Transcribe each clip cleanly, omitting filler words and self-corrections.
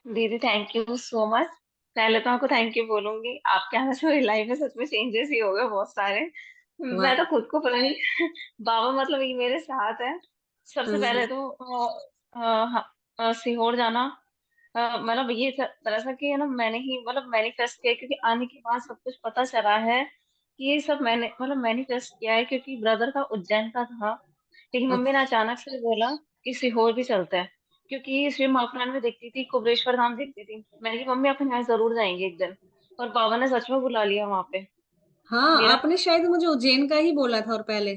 दीदी thank you so much. पहले तो आपको थैंक यू बोलूंगी, आपके आने से मेरी लाइफ में सच में चेंजेस ही हो गए बहुत सारे। मैं तो वाह। खुद को पता नहीं बाबा मतलब ये मेरे साथ है। सबसे हम्म। पहले तो सीहोर जाना, मतलब ये तरह सा कि है ना, मैंने ही मतलब मैनिफेस्ट किया, क्योंकि आने के बाद सब कुछ पता चला है कि ये सब मैंने मतलब मैनिफेस्ट किया है, क्योंकि ब्रदर का उज्जैन का था। लेकिन मम्मी ने अच्छा। अचानक से बोला कि सीहोर भी चलते हैं, क्योंकि शिव माफरान में देखती थी, कुबेश्वर धाम देखती थी। मैंने कहा मम्मी अपन यहाँ जरूर जाएंगे एक दिन। और बाबा ने सच में बुला लिया वहां पे हाँ, मेरा। आपने शायद मुझे उज्जैन का ही बोला था और पहले।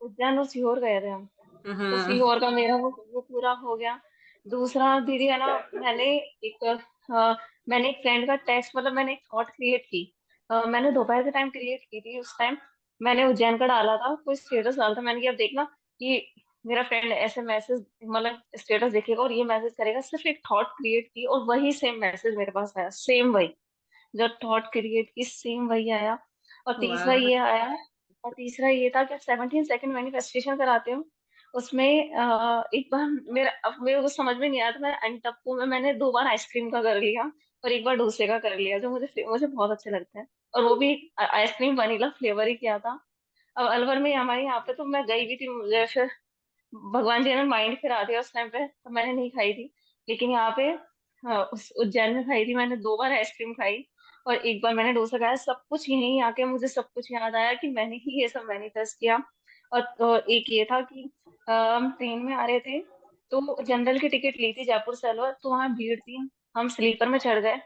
उज्जैन और सीहोर गए थे हम। तो हाँ। सीहोर का मेरा वो पूरा हो गया। दूसरा दीदी है ना, मैंने एक मैंने एक फ्रेंड का टेक्स्ट मतलब मैंने एक थॉट क्रिएट की। मैंने दोपहर के टाइम क्रिएट की थी उस टाइम। मैंने उज्जैन का डाला था, कोई स्टेटस डाला था, मैंने कहा अब देखना कि मेरा फ्रेंड ऐसे मैसेज मतलब स्टेटस देखेगा और ये मैसेज करेगा। सिर्फ एक थॉट क्रिएट की और वही सेम मैसेज मेरे पास आया, सेम वही जो थॉट क्रिएट की, सेम वही आया। और तीसरा वाह। ये आया। और तीसरा ये था कि 17 सेकंड मैनिफेस्टेशन कराते हो उसमें। एक बार मेरा अब मेरे को समझ में नहीं आया, तो मैं अनटप्पू में मैंने 2 बार आइसक्रीम का कर लिया और एक बार डोसे का कर लिया, जो मुझे मुझे बहुत अच्छे लगते हैं। और वो भी आइसक्रीम वनीला फ्लेवर ही किया था। अब अलवर में हमारे यहाँ पे तो मैं गई भी थी, मुझे फिर भगवान जी ने माइंड फिरा दिया उस टाइम पे, तो मैंने नहीं खाई थी। लेकिन यहाँ पे उस उज्जैन में खाई थी मैंने, 2 बार आइसक्रीम खाई और एक बार मैंने डोसा खाया। सब कुछ यहीं आके मुझे सब कुछ याद आया कि मैंने ही ये सब मैनिफेस्ट किया। और एक ये था कि हम ट्रेन में आ रहे थे, तो जनरल की टिकट ली थी जयपुर से अलवर, तो वहाँ भीड़ थी, हम स्लीपर में चढ़ गए।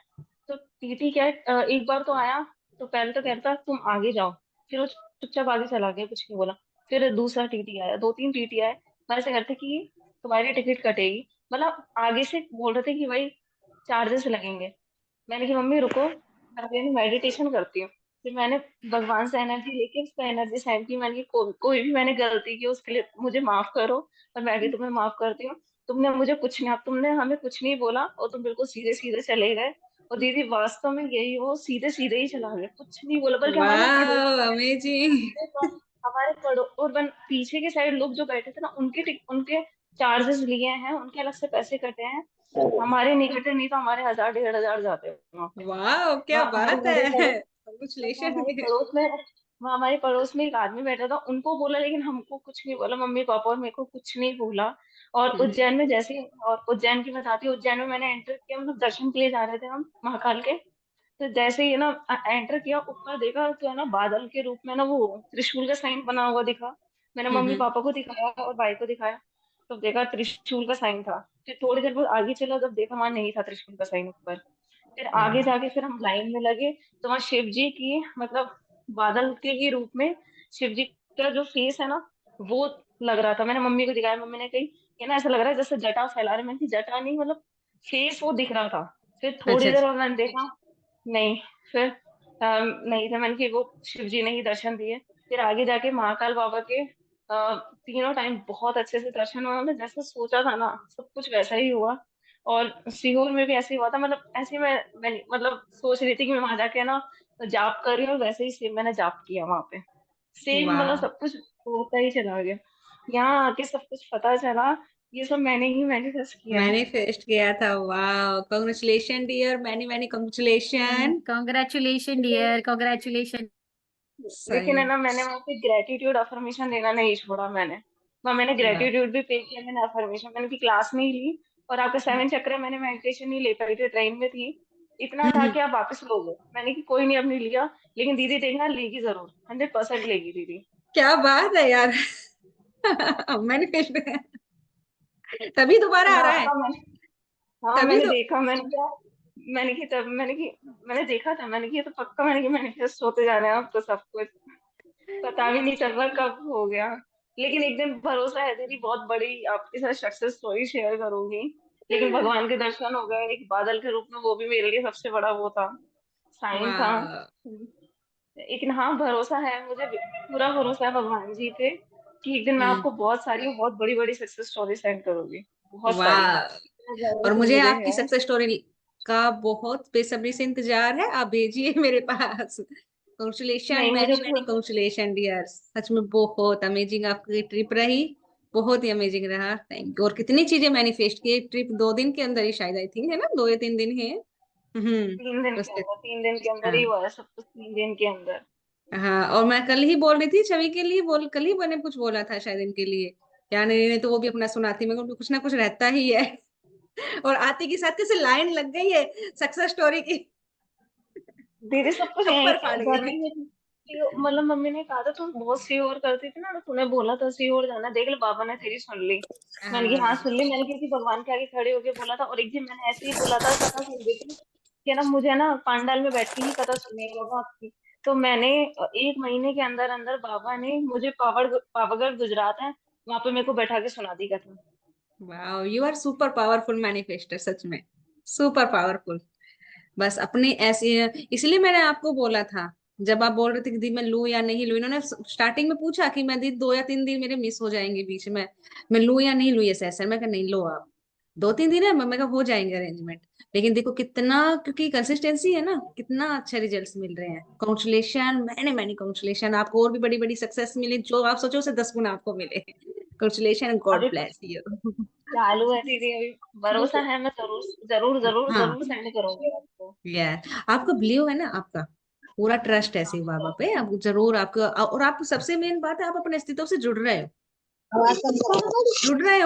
तो टीटी क्या है, एक बार तो आया, तो पहले तो कहता तुम आगे जाओ, फिर वो चुपचाप आगे चला गया, कुछ नहीं बोला। फिर दूसरा टीटी आया, 2-3 टीटी आए, वैसे करते कि तुम्हारी टिकट कटेगी, मतलब आगे से बोल रहे थे कि भाई चार्जेस लगेंगे। मैंने कहा मम्मी रुको, मैं अभी मेडिटेशन करती हूँ। फिर मैंने भगवान से एनर्जी लेके उसको एनर्जी सेंड की। मैंने कहा कोई भी मैंने गलती की उसके लिए मुझे माफ करो, और मैं भी तुम्हें माफ करती हूँ। तुमने मुझे कुछ नहीं, तुमने हमें कुछ नहीं बोला और तुम बिल्कुल सीधे सीधे चले गए। और दीदी वास्तव में यही हो, सीधे सीधे ही चला गया, कुछ नहीं बोला, बल्कि हमारे ना पड़ोस वाह, में अमेजिंग। हमारे पड़ो और पीछे के साइड लोग जो बैठे थे ना, उनके चार्जेस लिए हैं, उनके अलग से पैसे कटे हैं। हमारे नहीं कटे, नहीं तो हमारे 1000-1500 जाते वहां पे। वाह, क्या बात हमारे है। पड़ोस कांग्रेचुलेशन। हमारे पड़ोस में वहाँ हमारे पड़ोस में एक आदमी बैठा था, उनको बोला लेकिन हमको कुछ नहीं बोला, मम्मी पापा और मेरे को कुछ नहीं बोला। और उज्जैन में जैसे और उज्जैन की बताती हूँ, उज्जैन में मैंने एंटर किया, मतलब दर्शन के लिए जा रहे थे हम महाकाल के। तो जैसे ही ना एंटर किया, ऊपर देखा तो है ना बादल के रूप में ना वो त्रिशूल का साइन बना हुआ दिखा। मैंने मम्मी पापा को दिखाया और भाई को दिखाया, तो देखा त्रिशूल का साइन था। फिर थोड़ी देर बाद आगे चला, जब देखा वहां नहीं था त्रिशूल का साइन ऊपर। फिर आगे जाके फिर हम लाइन में लगे, तो वहाँ शिव जी की मतलब बादल के ही रूप में शिव जी का जो फेस है ना, वो लग रहा था। मैंने मम्मी को दिखाया, मम्मी ने कही कि ना ऐसा लग रहा है जैसे जटा फैला रहे। मैंने कहा जटा नहीं, मतलब फेस वो दिख रहा था। फिर अच्छा थोड़ी अच्छा। देर बाद मैंने देखा, नहीं। फिर नहीं था, मैंने कि वो शिव जी ने ही दर्शन दिए। फिर आगे जाके महाकाल बाबा के तीनों टाइम बहुत अच्छे से दर्शन हुआ, मैं जैसे सोचा था ना सब कुछ वैसा ही हुआ। और सीहोर में भी ऐसे ही हुआ था, मतलब ऐसे ही मैं मतलब सोच रही थी कि मैं वहां जाके ना जाप कर रही हूँ, और वैसे ही सेम मैंने जाप किया वहां पे। सेम मतलब वाह, सब कुछ होता ही चला गया। यहाँ आके सब कुछ पता चला, ये सब मैंने ही मैनिफेस्ट किया है। मैनिफेस्ट किया था। वाह, congratulation dear, many many congratulation. Congratulation dear, congratulation. सही। लेकिन है ना, मैंने वहाँ पे ग्रेटिट्यूड अफर्मेशन देना नहीं छोड़ा। वहाँ मैंने वाह। ग्रेटिट्यूड भी पे किया, मैंने अफर्मेशन मैंने की क्लास में ही ली। और आपके 7 चक्र मैंने मेडिटेशन नहीं ले पाई थी, ट्रेन में थी। इतना था हम्म। कि आप वापस लोगे, मैंने कि कोई नहीं अब नहीं लिया। लेकिन दीदी देखना लेगी जरूर, 100% लेगी दीदी। क्या बात है यार। मैनिफेस्ट। तभी दोबारा आ हाँ रहा है। आपका मैं हाँ तभी मैंने तो। देखा, मैंने क्या, मैंने की तब मैंने की मैंने देखा था, मैंने की ये तो पक्का, मैंने की मैनिफेस्ट होते जा रहे हैं अब तो सब कुछ। पता भी नहीं चल रहा कब हो गया। लेकिन एक दिन भरोसा है दीदी, बहुत बड़ी आपके साथ सक्सेस स्टोरी शेयर करूंगी। लेकिन भगवान के दर्शन हो गए एक बादल के रूप में, वो भी मेरे लिए सबसे बड़ा वो था, साइन था। वाह। लेकिन हाँ भरोसा है मुझे, पूरा भरोसा है भगवान जी पे कि एक दिन मैं हम्म। आपको बहुत सारी बहुत बड़ी बड़ी सक्सेस स्टोरी सेंड करूंगी, बहुत सारी। वाह। और भरोसा मुझे मुझे आपकी है। सक्सेस स्टोरी का बहुत बेसब्री से इंतजार है, आप भेजिए मेरे पास। कॉन्ग्रेचुलेशन, नहीं मुझे मैनी मैनी कॉन्ग्रेचुलेशन डियर, सच में बहुत अमेजिंग आपकी ट्रिप रही। बहुत ही अमेजिंग रहा, थैंक यू। और कितनी चीजें मैनिफेस्ट की, ट्रिप 2 दिन के अंदर ही शायद, आई थिंक, है ना, 2 या 3 दिन है। 3 दिन के उसके, अंदर, 3 दिन के अंदर ही हाँ। हुआ है सब कुछ, 3 दिन के अंदर। हाँ, और मैं कल ही बोल रही थी छवि के लिए, कल ही मैंने कुछ बोला था शायद इनके लिए, क्या नहीं, नहीं तो वो भी अपना सुनाती, मेरे को कुछ ना कुछ रहता ही है। और आती के साथ कैसे लाइन लग गई है सक्सेस स्टोरी की। दीदी सब कुछ यही छप्पर फाड़ गई घर मैं। में मतलब मम्मी ने कहा था तू बहुत सी और करती थी ना, तो तूने बोला था सी और जाना, देख ले बाबा ने तेरी सुन ली। मैंने की हाँ हाँ। सुन ली, मैंने किसी भगवान के आगे खड़े होके बोला था। और एक दिन मैंने ऐसे ही बोला था कथा सुन रही थी कि ना मुझे ना पांडाल में बैठ के ही कथा सुननी है बाबा आपकी। तो मैंने 1 महीने के अंदर अंदर बाबा ने मुझे पावागढ़ गुजरात है, वहां पे मेरे को बैठा के सुना दी कथा। Wow, you are super powerful manifester, सच में सुपर पावरफुल। बस अपने ऐसे, इसलिए मैंने आपको बोला था, जब आप बोल रहे थे कि दी मैं लूं या नहीं लूं, इन्होंने स्टार्टिंग में पूछा कि मैं दी 2 या 3 दिन मेरे मिस हो जाएंगे बीच में, मैं लूं या नहीं लूं ये सेशन, मैं कहा नहीं लो आप, 2-3 दिन है, मैं कहा हो जाएंगे अरेंजमेंट। लेकिन देखो कितना, क्योंकि कंसिस्टेंसी है ना, कितना अच्छे रिजल्ट्स मिल रहे हैं। कॉन्ग्रेचुलेशन, मैंने मैनी कॉन्ग्रेचुलेशन, आपको और भी बड़ी बड़ी सक्सेस मिले, जो आप सोचो उसे 10 गुना आपको मिले। कॉन्ग्रेचुलेशन, गॉड अभी ब्लेस यू। चालू है दीदी, अभी भरोसा है, मैं जरूर जरूर जरूर हाँ, जरूर सेंड करूंगी आपको। या आपका बिलीव है ना, आपका पूरा ट्रस्ट है शिव बाबा पे, आप जरूर, आपको, और आप सबसे मेन बात है, आप अपने अस्तित्व से जुड़ रहे हो,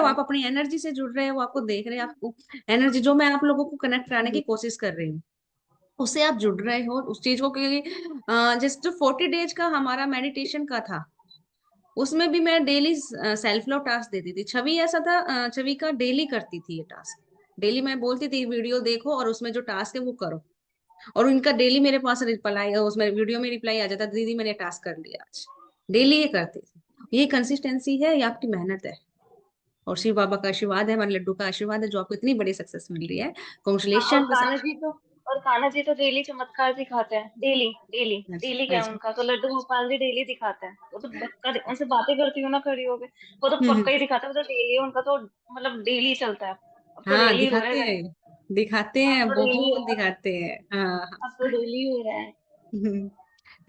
आप अपनी एनर्जी से जुड़ रहे हो, आपको देख रहे हैं, आपको एनर्जी जो मैं आप लोगों को कनेक्ट कराने की कोशिश कर रही हूँ, उससे आप जुड़ रहे हो उस चीज को, क्योंकि जैसे जो 40 डेज का हमारा मेडिटेशन का था, उसमें भी मैं डेली सेल्फ लव टास्क देती थी। छवि ऐसा था, छवि का डेली करती थी ये टास्क, डेली मैं बोलती थी वीडियो देखो और उसमें जो टास्क है वो करो, और उनका डेली मेरे पास रिप्लाई, उसमें वीडियो में रिप्लाई आ जाता, दीदी मैंने टास्क कर लिया आज। डेली ये करते थे, ये कंसिस्टेंसी है, ये आपकी मेहनत है, और शिव बाबा का आशीर्वाद है, हमारे लड्डू का आशीर्वाद है, जो आपको इतनी बड़ी सक्सेस मिल रही है। हाँ, और कॉन्ग्रेचुलेशन बस। कान्हा जी तो डेली चमत्कार दिखाते हैं, डेली डेली डेली क्या है अच्छा। उनका तो, लड्डू गोपाल जी डेली दिखाते हैं, वो तो पक्का उनसे बातें करती हूँ ना खड़ी होके, वो तो हम्म। पक्का ही दिखाते हैं, वो तो डेली उनका तो मतलब डेली चलता है। अब तो हाँ, डेली हो रहा दिखाते है, हैं, दिखाते अब हैं, तो डेली बहुत दिखाते हैं, हाँ, हाँ। अब तो डेली हो रहा है। हम्म।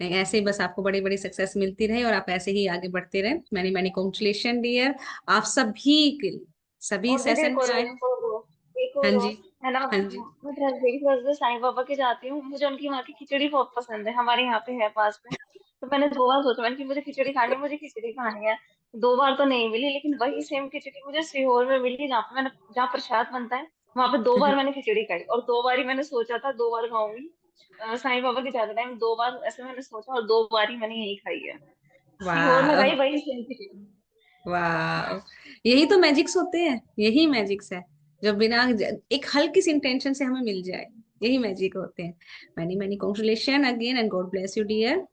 नहीं, ऐसे ही बस आपको बड़ी बड़ी सक्सेस मिलती रहे, और आप ऐसे ही आगे बढ़ते रहे। मैनी मैनी कॉन्ग्रेचुलेशन डियर, आप सभी के लिए, सभी और दीदी सेशन में आए। एक हाँ और जी। है ना, हाँ जी। मैं थर्सडे साईं बाबा के जाती हूँ, मुझे उनकी वहाँ की खिचड़ी बहुत पसंद है, हमारे यहाँ पे है पास में। तो मैंने 2 बार सोचा मैंने कि मुझे खिचड़ी खानी है, मुझे खिचड़ी खानी है। 2 बार तो नहीं मिली, लेकिन वही सेम खिचड़ी मुझे सीहोर में मिली, जहाँ प्रसाद बनता है, वहां पे 2 बार मैंने खिचड़ी खाई, और 2 बार ही मैंने सोचा था 2 बार खाऊंगी। साईं बाबा के जाते टाइम 2 बार ऐसे मैंने सोचा, और 2 बार ही मैंने यही खाई है। सीहोर में वाह, खाई वही सेम खिचड़ी। वाह, यही तो मैजिक्स होते हैं, यही मैजिक्स है, जब बिना एक हल्की सी इंटेंशन से हमें मिल जाए, यही मैजिक होते हैं। Many many congratulation again, and God bless you dear.